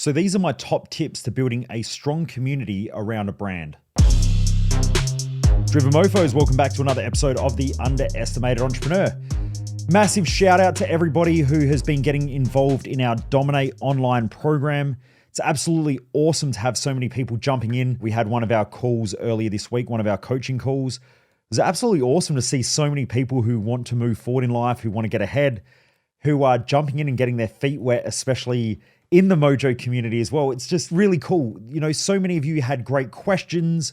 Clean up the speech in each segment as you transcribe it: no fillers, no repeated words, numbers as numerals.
So these are my top tips to building a strong community around a brand. Driven Mofos, welcome back to another episode of The Underestimated Entrepreneur. Massive shout out to everybody who has been getting involved in our Dominate online program. It's absolutely awesome to have so many people jumping in. We had one of our calls earlier this week, one of our coaching calls. It was absolutely awesome to see so many people who want to move forward in life, who want to get ahead, who are jumping in and getting their feet wet, especially in the Mojo community as well. It's just really cool. You know, so many of you had great questions.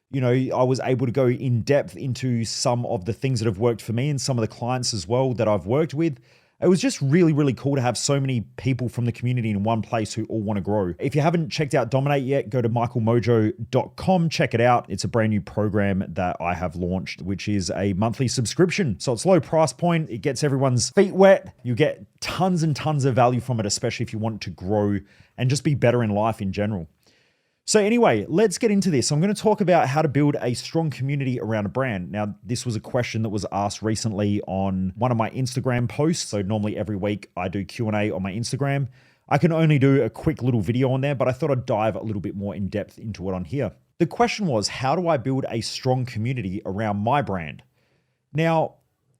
You know, I was able to go in depth into some of the things that have worked for me and some of the clients as well that I've worked with. It was just really, really cool to have so many people from the community in one place who all want to grow. If you haven't checked out Dominate yet, go to michaelmojo.com, check it out. It's a brand new program that I have launched, which is a monthly subscription. So it's low price point. It gets everyone's feet wet. You get tons and tons of value from it, especially if you want to grow and just be better in life in general. So anyway, let's get into this. I'm going to talk about how to build a strong community around a brand. Now, this was a question that was asked recently on one of my Instagram posts. So normally every week I do Q&A on my Instagram. I can only do a quick little video on there, but I thought I'd dive a little bit more in depth into it on here. The question was, how do I build a strong community around my brand? Now,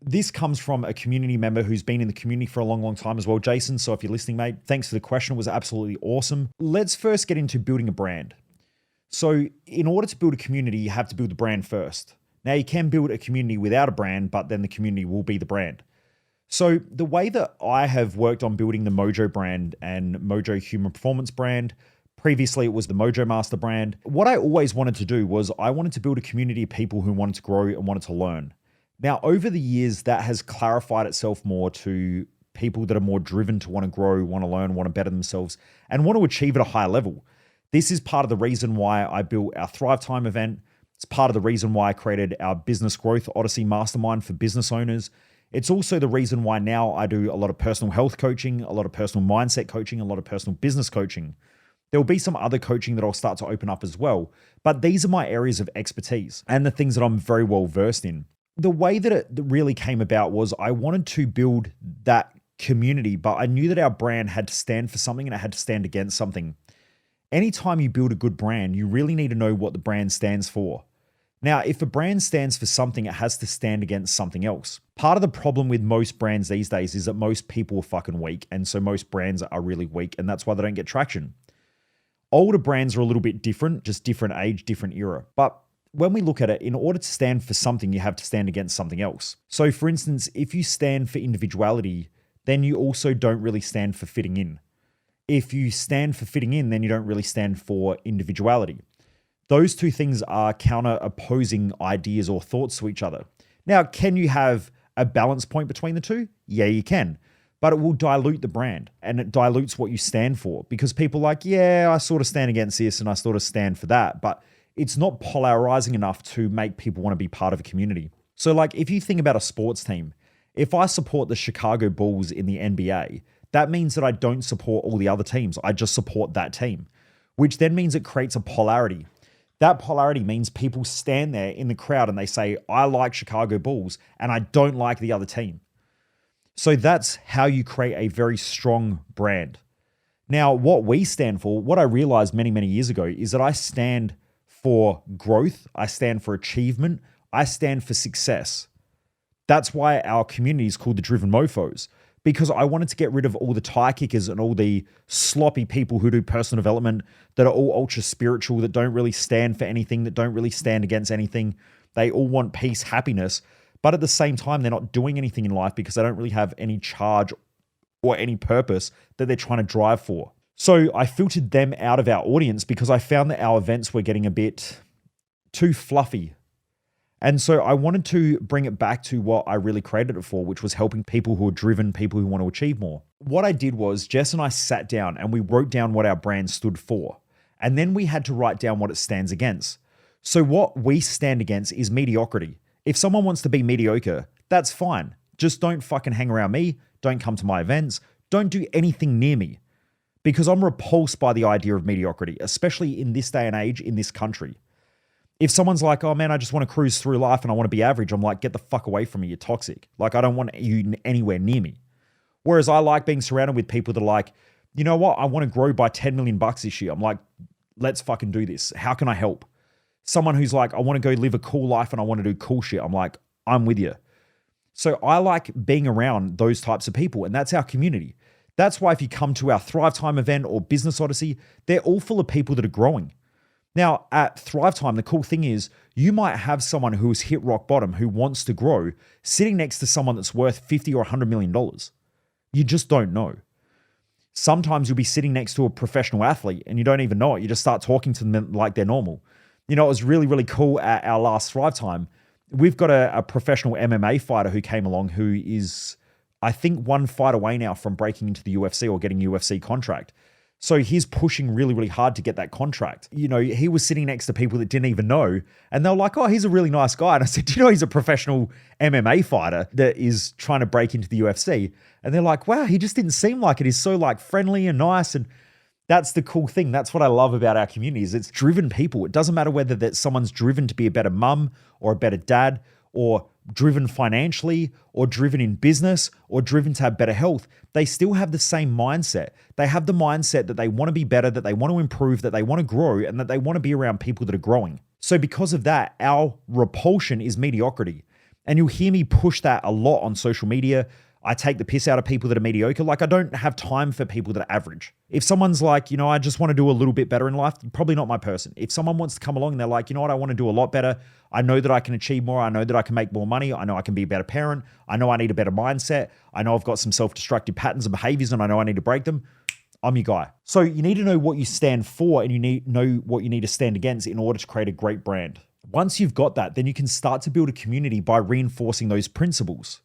this comes from a community member who's been in the community for a long, long time as well, Jason. So if you're listening, mate, thanks for the question. It was absolutely awesome. Let's first get into building a brand. So in order to build a community, you have to build the brand first. Now you can build a community without a brand, but then the community will be the brand. So the way that I have worked on building the Mojo brand and Mojo Human Performance brand, previously it was the Mojo Master brand. What I always wanted to do was I wanted to build a community of people who wanted to grow and wanted to learn. Now, over the years, that has clarified itself more to people that are more driven to want to grow, want to learn, want to better themselves, and want to achieve at a higher level. This is part of the reason why I built our Thrive Time event. It's part of the reason why I created our Business Growth Odyssey Mastermind for business owners. It's also the reason why now I do a lot of personal health coaching, a lot of personal mindset coaching, a lot of personal business coaching. There will be some other coaching that I'll start to open up as well, but these are my areas of expertise and the things that I'm very well versed in. The way that it really came about was I wanted to build that community, but I knew that our brand had to stand for something and it had to stand against something. Anytime you build a good brand, you really need to know what the brand stands for. Now, if a brand stands for something, it has to stand against something else. Part of the problem with most brands these days is that most people are fucking weak, and so most brands are really weak, and that's why they don't get traction. Older brands are a little bit different, just different age, different era. But when we look at it, in order to stand for something, you have to stand against something else. So for instance, if you stand for individuality, then you also don't really stand for fitting in. If you stand for fitting in, then you don't really stand for individuality. Those two things are counter opposing ideas or thoughts to each other. Now, can you have a balance point between the two? Yeah, you can. But it will dilute the brand and it dilutes what you stand for because people are like, yeah, I sort of stand against this and I sort of stand for that. But it's not polarizing enough to make people want to be part of a community. So like if you think about a sports team, if I support the Chicago Bulls in the NBA, that means that I don't support all the other teams. I just support that team, which then means it creates a polarity. That polarity means people stand there in the crowd and they say, I like Chicago Bulls and I don't like the other team. So that's how you create a very strong brand. Now, what we stand for, what I realized many, many years ago is that I stand for growth, I stand for achievement, I stand for success. That's why our community is called the Driven Mofos, because I wanted to get rid of all the tire kickers and all the sloppy people who do personal development that are all ultra spiritual, that don't really stand for anything, that don't really stand against anything. They all want peace, happiness, but at the same time, they're not doing anything in life because they don't really have any charge or any purpose that they're trying to drive for. So I filtered them out of our audience because I found that our events were getting a bit too fluffy. And so I wanted to bring it back to what I really created it for, which was helping people who are driven, people who want to achieve more. What I did was Jess and I sat down and we wrote down what our brand stood for. And then we had to write down what it stands against. So what we stand against is mediocrity. If someone wants to be mediocre, that's fine. Just don't fucking hang around me. Don't come to my events. Don't do anything near me. Because I'm repulsed by the idea of mediocrity, especially in this day and age, in this country. If someone's like, oh man, I just want to cruise through life and I want to be average, I'm like, get the fuck away from me, you're toxic. Like, I don't want you anywhere near me. Whereas I like being surrounded with people that are like, you know what? I want to grow by 10 million bucks this year. I'm like, let's fucking do this. How can I help? Someone who's like, I want to go live a cool life and I want to do cool shit. I'm like, I'm with you. So I like being around those types of people, and that's our community. That's why if you come to our Thrive Time event or Business Odyssey, they're all full of people that are growing. Now, at Thrive Time, the cool thing is you might have someone who has hit rock bottom who wants to grow sitting next to someone that's worth 50 or $100 million. You just don't know. Sometimes you'll be sitting next to a professional athlete and you don't even know it. You just start talking to them like they're normal. You know, it was really, really cool at our last Thrive Time. We've got a professional MMA fighter who came along who is, I think, one fight away now from breaking into the UFC or getting a UFC contract. So he's pushing really, really hard to get that contract. You know, he was sitting next to people that didn't even know, and they were like, oh, he's a really nice guy. And I said, do you know he's a professional MMA fighter that is trying to break into the UFC? And they're like, wow, he just didn't seem like it. He's so like friendly and nice. And that's the cool thing. That's what I love about our community is it's driven people. It doesn't matter whether that someone's driven to be a better mum or a better dad or driven financially or driven in business or driven to have better health. They still have the same mindset. They have the mindset that they want to be better, that they want to improve, that they want to grow, and that they want to be around people that are growing. So because of that, our repulsion is mediocrity. And you'll hear me push that a lot on social media. I take the piss out of people that are mediocre. Like I don't have time for people that are average. If someone's like, you know, I just want to do a little bit better in life, probably not my person. If someone wants to come along and they're like, you know what, I want to do a lot better. I know that I can achieve more. I know that I can make more money. I know I can be a better parent. I know I need a better mindset. I know I've got some self-destructive patterns and behaviors and I know I need to break them. I'm your guy. So you need to know what you stand for and you need to know what you need to stand against in order to create a great brand. Once you've got that, then you can start to build a community by reinforcing those principles.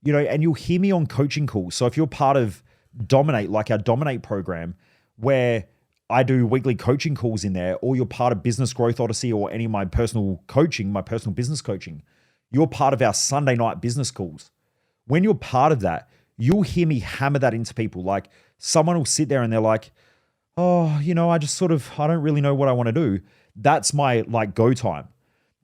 You know, and you'll hear me on coaching calls. So if you're part of Dominate, like our Dominate program, where I do weekly coaching calls in there, or you're part of Business Growth Odyssey or any of my personal coaching, my personal business coaching, you're part of our Sunday night business calls. When you're part of that, you'll hear me hammer that into people. Like someone will sit there and they're like, oh, you know, I don't really know what I want to do. That's my like go time.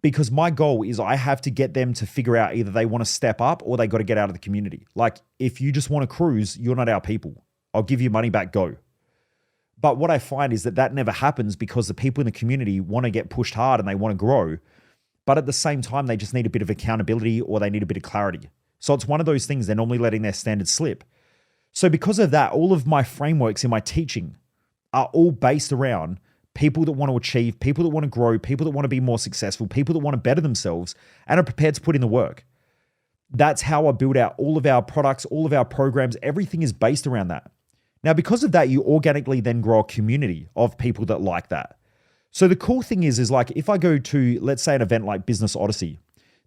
Because my goal is I have to get them to figure out either they want to step up or they got to get out of the community. Like if you just want to cruise, you're not our people. I'll give you money back, go. But what I find is that never happens because the people in the community want to get pushed hard and they want to grow. But at the same time, they just need a bit of accountability or they need a bit of clarity. So it's one of those things they're normally letting their standards slip. So because of that, all of my frameworks in my teaching are all based around people that want to achieve, people that want to grow, people that want to be more successful, people that want to better themselves and are prepared to put in the work. That's how I build out all of our products, all of our programs. Everything is based around that. Now, because of that, you organically then grow a community of people that like that. So the cool thing is like if I go to, let's say, an event like Business Odyssey,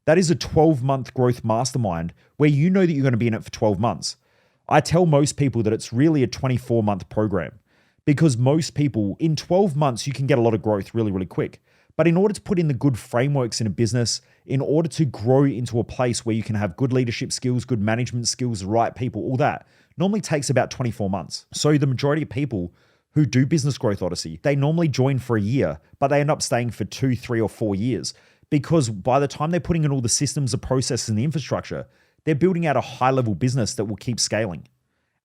that is a 12-month growth mastermind where you know that you're going to be in it for 12 months. I tell most people that it's really a 24-month program. Because most people, in 12 months, you can get a lot of growth really, really quick. But in order to put in the good frameworks in a business, in order to grow into a place where you can have good leadership skills, good management skills, the right people, all that, normally takes about 24 months. So the majority of people who do Business Growth Odyssey, they normally join for a year, but they end up staying for 2, 3, or 4 years. Because by the time they're putting in all the systems, the processes, and the infrastructure, they're building out a high-level business that will keep scaling.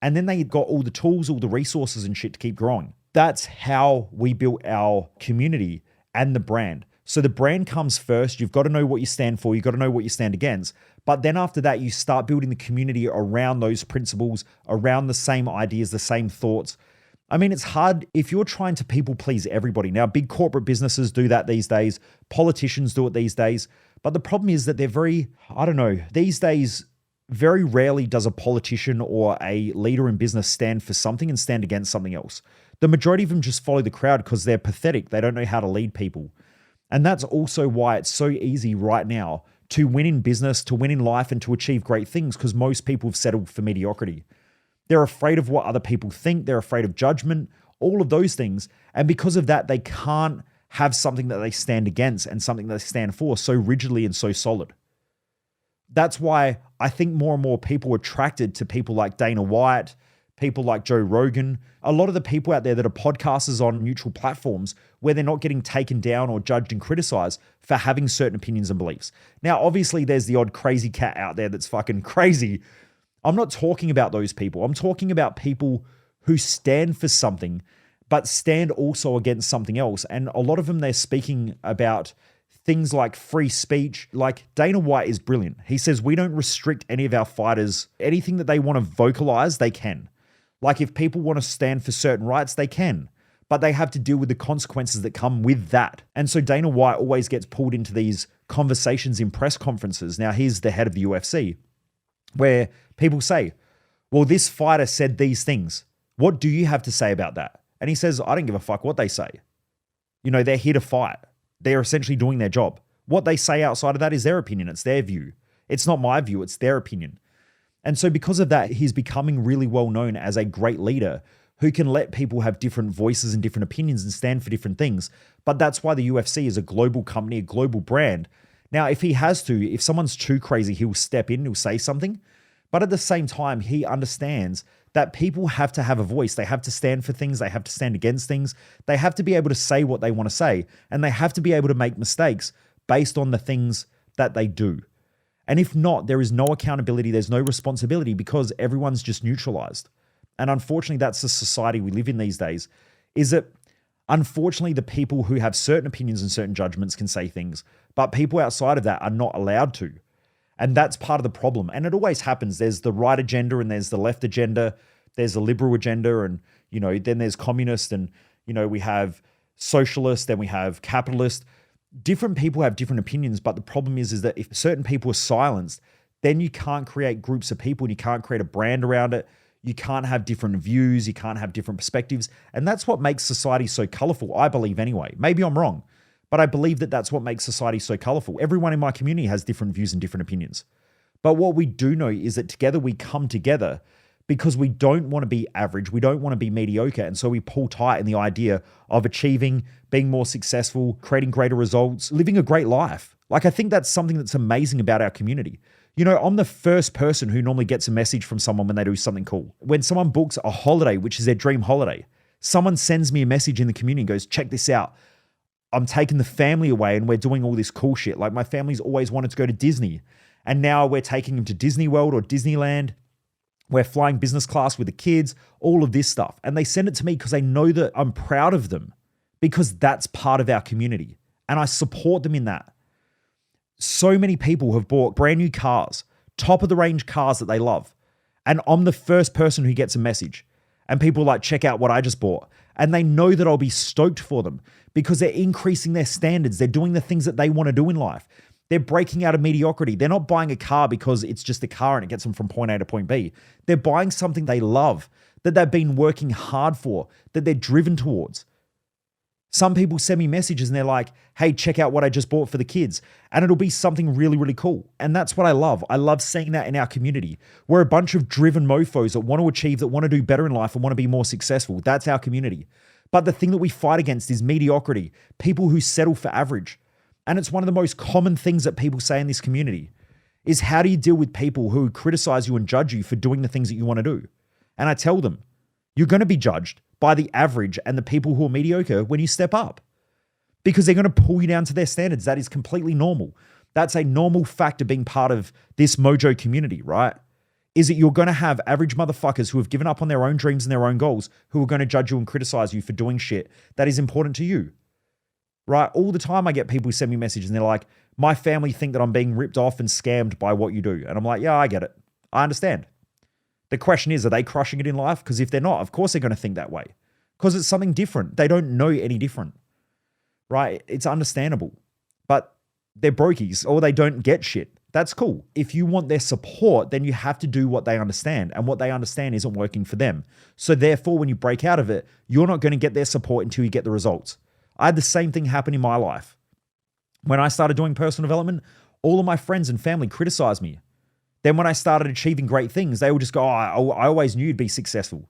And then they got all the tools, all the resources and shit to keep growing. That's how we built our community and the brand. So the brand comes first. You've got to know what you stand for. You've got to know what you stand against. But then after that, you start building the community around those principles, around the same ideas, the same thoughts. I mean, it's hard if you're trying to people please everybody. Now, big corporate businesses do that these days. Politicians do it these days. But the problem is that they're these days, very rarely does a politician or a leader in business stand for something and stand against something else. The majority of them just follow the crowd because they're pathetic. They don't know how to lead people. And that's also why it's so easy right now to win in business, to win in life, and to achieve great things because most people have settled for mediocrity. They're afraid of what other people think. They're afraid of judgment, all of those things. And because of that, they can't have something that they stand against and something that they stand for so rigidly and so solid. That's why I think more and more people are attracted to people like Dana White, people like Joe Rogan, a lot of the people out there that are podcasters on neutral platforms where they're not getting taken down or judged and criticized for having certain opinions and beliefs. Now, obviously, there's the odd crazy cat out there that's fucking crazy. I'm not talking about those people. I'm talking about people who stand for something, but stand also against something else. And a lot of them, they're speaking about things like free speech. Like Dana White is brilliant. He says, we don't restrict any of our fighters. Anything that they want to vocalize, they can. Like if people want to stand for certain rights, they can. But they have to deal with the consequences that come with that. And so Dana White always gets pulled into these conversations in press conferences. Now he's the head of the UFC, where people say, well, this fighter said these things. What do you have to say about that? And he says, I don't give a fuck what they say. You know, they're here to fight. They're essentially doing their job. What they say outside of that is their opinion. It's their view. It's not my view. It's their opinion. And so because of that, he's becoming really well known as a great leader who can let people have different voices and different opinions and stand for different things. But that's why the UFC is a global company, a global brand. Now, if he has to, if someone's too crazy, he'll step in, he'll say something. But at the same time, he understands that people have to have a voice. They have to stand for things. They have to stand against things. They have to be able to say what they want to say. And they have to be able to make mistakes based on the things that they do. And if not, there is no accountability. There's no responsibility because everyone's just neutralized. And unfortunately, that's the society we live in these days, is that unfortunately, the people who have certain opinions and certain judgments can say things, but people outside of that are not allowed to. And that's part of the problem. And it always happens. There's the right agenda and there's the left agenda. There's the liberal agenda and, you know, then there's communist and, you know, we have socialist, then we have capitalist. Different people have different opinions, but the problem is that if certain people are silenced, then you can't create groups of people and you can't create a brand around it. You can't have different views. You can't have different perspectives. And that's what makes society so colorful, I believe anyway. Maybe I'm wrong, but I believe that that's what makes society so colorful. Everyone in my community has different views and different opinions. But what we do know is that together we come together because we don't want to be average. We don't want to be mediocre. And so we pull tight in the idea of achieving, being more successful, creating greater results, living a great life. Like, I think that's something that's amazing about our community. You know, I'm the first person who normally gets a message from someone when they do something cool. When someone books a holiday, which is their dream holiday, someone sends me a message in the community and goes, check this out. I'm taking the family away and we're doing all this cool shit. Like, my family's always wanted to go to Disney. And now we're taking them to Disney World or Disneyland. We're flying business class with the kids, all of this stuff. And they send it to me because they know that I'm proud of them because that's part of our community. And I support them in that. So many people have bought brand new cars, top of the range cars that they love. And I'm the first person who gets a message. And people are like, check out what I just bought. And they know that I'll be stoked for them because they're increasing their standards. They're doing the things that they want to do in life. They're breaking out of mediocrity. They're not buying a car because it's just a car and it gets them from point A to point B. They're buying something they love, that they've been working hard for, that they're driven towards. Some people send me messages and they're like, hey, check out what I just bought for the kids. And it'll be something really, really cool. And that's what I love. I love seeing that in our community. We're a bunch of driven mofos that want to achieve, that want to do better in life and want to be more successful. That's our community. But the thing that we fight against is mediocrity, people who settle for average. And it's one of the most common things that people say in this community is, how do you deal with people who criticize you and judge you for doing the things that you want to do? And I tell them, you're going to be judged by the average and the people who are mediocre when you step up, because they're going to pull you down to their standards. That is completely normal. That's a normal fact of being part of this Mojo community, right? Is that you're going to have average motherfuckers who have given up on their own dreams and their own goals, who are going to judge you and criticize you for doing shit that is important to you. Right? All the time I get people who send me messages and they're like, my family think that I'm being ripped off and scammed by what you do. And I'm like, yeah, I get it. I understand. The question is, are they crushing it in life? Because if they're not, of course they're going to think that way. Because it's something different. They don't know any different. Right? It's understandable. But they're brokies or they don't get shit. That's cool. If you want their support, then you have to do what they understand. And what they understand isn't working for them. So therefore, when you break out of it, you're not going to get their support until you get the results. I had the same thing happen in my life. When I started doing personal development, all of my friends and family criticized me. Then when I started achieving great things, they would just go, oh, I always knew you'd be successful.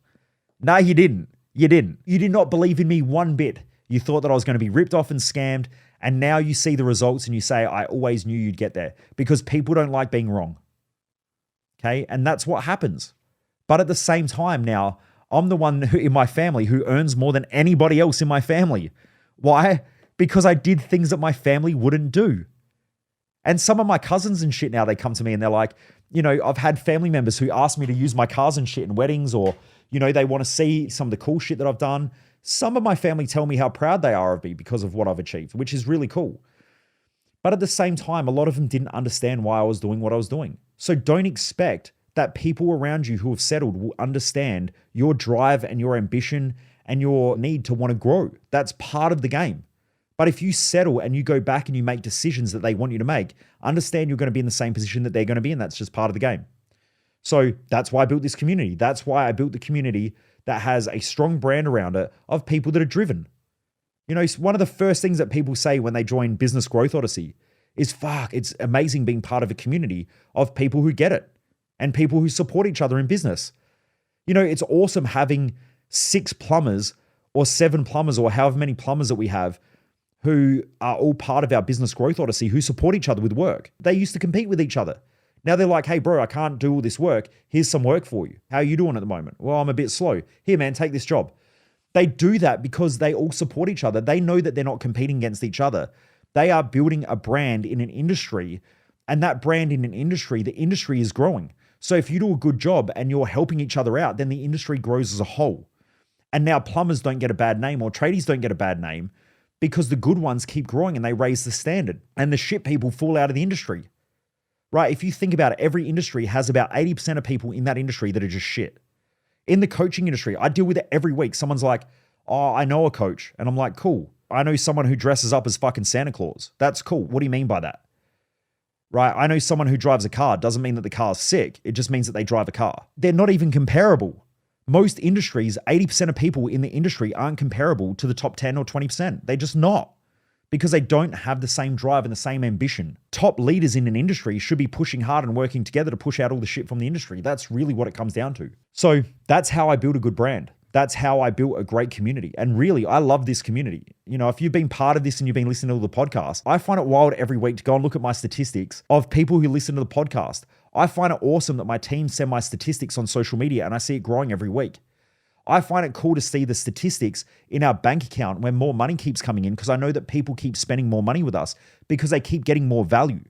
No, you didn't. You didn't. You did not believe in me one bit. You thought that I was going to be ripped off and scammed. And now you see the results and you say, I always knew you'd get there, because people don't like being wrong. Okay. And that's what happens. But at the same time, now I'm the one who, in my family, who earns more than anybody else in my family. Why? Because I did things that my family wouldn't do. And some of my cousins and shit now, they come to me and they're like, you know, I've had family members who ask me to use my cars and shit in weddings, or, They want to see some of the cool shit that I've done. Some of my family tell me how proud they are of me because of what I've achieved, which is really cool. But at the same time, a lot of them didn't understand why I was doing what I was doing. So don't expect that people around you who have settled will understand your drive and your ambition and your need to want to grow. That's part of the game. But if you settle and you go back and you make decisions that they want you to make, understand you're going to be in the same position that they're going to be in. That's just part of the game. So that's why I built this community. That's why I built the community that has a strong brand around it of people that are driven. One of the first things that people say when they join Business Growth Odyssey is, fuck, it's amazing being part of a community of people who get it and people who support each other in business. It's awesome having 6 plumbers or 7 plumbers or however many plumbers that we have who are all part of our Business Growth Odyssey who support each other with work. They used to compete with each other. Now they're like, hey, bro, I can't do all this work. Here's some work for you. How are you doing at the moment? Well, I'm a bit slow. Here, man, take this job. They do that because they all support each other. They know that they're not competing against each other. They are building a brand in an industry, and that brand in an industry, the industry is growing. So if you do a good job and you're helping each other out, then the industry grows as a whole. And now plumbers don't get a bad name or tradies don't get a bad name because the good ones keep growing and they raise the standard and the shit people fall out of the industry. Right? If you think about it, every industry has about 80% of people in that industry that are just shit. In the coaching industry, I deal with it every week. Someone's like, oh, I know a coach. And I'm like, cool. I know someone who dresses up as fucking Santa Claus. That's cool. What do you mean by that? Right? I know someone who drives a car. Doesn't mean that the car's sick. It just means that they drive a car. They're not even comparable. Most industries, 80% of people in the industry aren't comparable to the top 10 or 20%. They're just not, because they don't have the same drive and the same ambition. Top leaders in an industry should be pushing hard and working together to push out all the shit from the industry. That's really what it comes down to. So that's how I build a good brand. That's how I built a great community. And really, I love this community. If you've been part of this and you've been listening to all the podcasts, I find it wild every week to go and look at my statistics of people who listen to the podcast. I find it awesome that my team send my statistics on social media and I see it growing every week. I find it cool to see the statistics in our bank account when more money keeps coming in, because I know that people keep spending more money with us because they keep getting more value,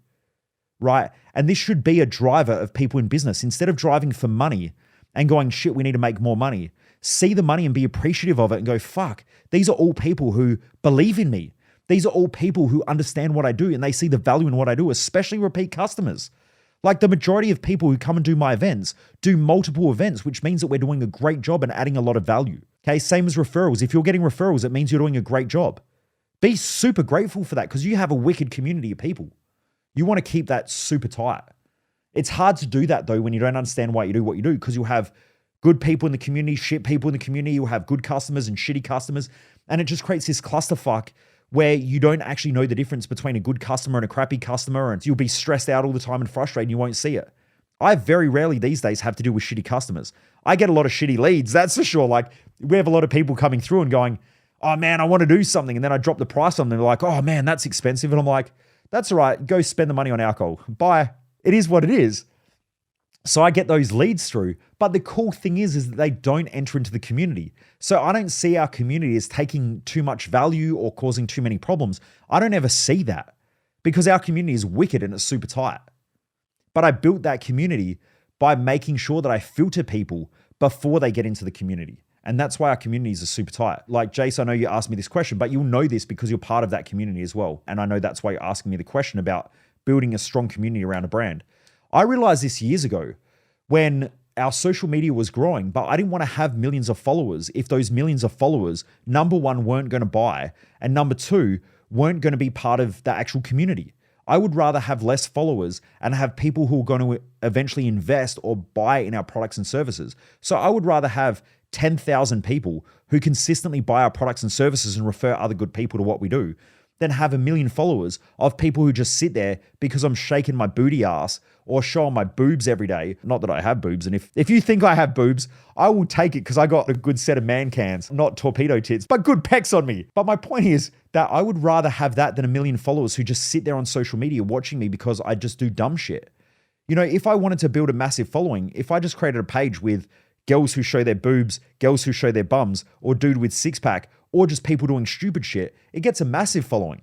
right? And this should be a driver of people in business. Instead of driving for money and going, shit, we need to make more money, see the money and be appreciative of it and go, fuck, these are all people who believe in me. These are all people who understand what I do and they see the value in what I do, especially repeat customers. Like the majority of people who come and do my events do multiple events, which means that we're doing a great job and adding a lot of value. Okay, same as referrals. If you're getting referrals, it means you're doing a great job. Be super grateful for that because you have a wicked community of people. You want to keep that super tight. It's hard to do that though when you don't understand why you do what you do, because you'll have good people in the community, shit people in the community, you'll have good customers and shitty customers, and it just creates this clusterfuck where you don't actually know the difference between a good customer and a crappy customer, and you'll be stressed out all the time and frustrated and you won't see it. I very rarely these days have to deal with shitty customers. I get a lot of shitty leads, that's for sure. Like we have a lot of people coming through and going, oh man, I want to do something. And then I drop the price on them. They're like, oh man, that's expensive. And I'm like, that's all right. Go spend the money on alcohol. Bye. It is what it is. So I get those leads through. But the cool thing is that they don't enter into the community. So I don't see our community as taking too much value or causing too many problems. I don't ever see that because our community is wicked and it's super tight. But I built that community by making sure that I filter people before they get into the community. And that's why our communities are super tight. Like Jace, I know you asked me this question, but you'll know this because you're part of that community as well. And I know that's why you're asking me the question about building a strong community around a brand. I realized this years ago when our social media was growing, but I didn't want to have millions of followers if those millions of followers, number one, weren't going to buy, and number two, weren't going to be part of the actual community. I would rather have less followers and have people who are going to eventually invest or buy in our products and services. So I would rather have 10,000 people who consistently buy our products and services and refer other good people to what we do than have 1 million followers of people who just sit there because I'm shaking my booty ass or showing my boobs every day. Not that I have boobs. And if you think I have boobs, I will take it because I got a good set of man cans, not torpedo tits, but good pecs on me. But my point is that I would rather have that than 1 million followers who just sit there on social media watching me because I just do dumb shit. If I wanted to build a massive following, if I just created a page with girls who show their boobs, girls who show their bums, or dude with six-pack, or just people doing stupid shit, it gets a massive following.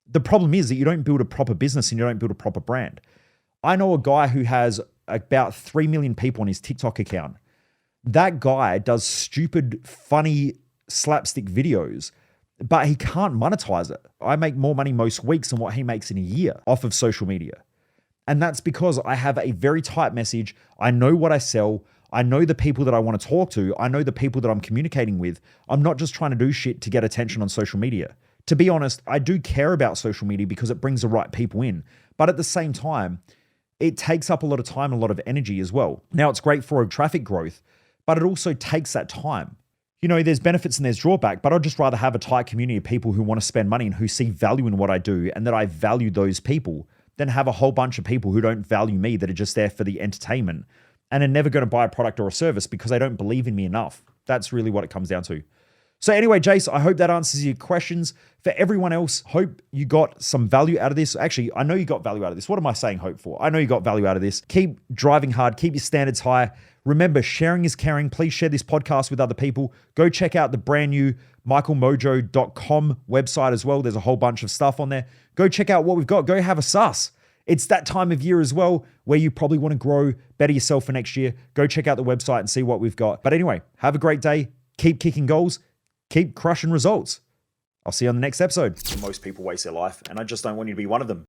The problem is that you don't build a proper business and you don't build a proper brand. I know a guy who has about 3 million people on his TikTok account. That guy does stupid, funny slapstick videos, but he can't monetize it. I make more money most weeks than what he makes in a year off of social media. And that's because I have a very tight message. I know what I sell. I know the people that I want to talk to. I know the people that I'm communicating with. I'm not just trying to do shit to get attention on social media. To be honest, I do care about social media because it brings the right people in. But at the same time, it takes up a lot of time and a lot of energy as well. Now, it's great for traffic growth, but it also takes that time. You know, there's benefits and there's drawback, but I'd just rather have a tight community of people who want to spend money and who see value in what I do and that I value those people than have a whole bunch of people who don't value me, that are just there for the entertainment and are never going to buy a product or a service because they don't believe in me enough. That's really what it comes down to. So anyway, Jace, I hope that answers your questions. For everyone else, hope you got some value out of this. Actually, I know you got value out of this. What am I saying hope for? I know you got value out of this. Keep driving hard. Keep your standards high. Remember, sharing is caring. Please share this podcast with other people. Go check out the brand new michaelmojo.com website as well. There's a whole bunch of stuff on there. Go check out what we've got. Go have a sus. It's that time of year as well where you probably want to grow, better yourself for next year. Go check out the website and see what we've got. But anyway, have a great day. Keep kicking goals. Keep crushing results. I'll see you on the next episode. Most people waste their life, and I just don't want you to be one of them.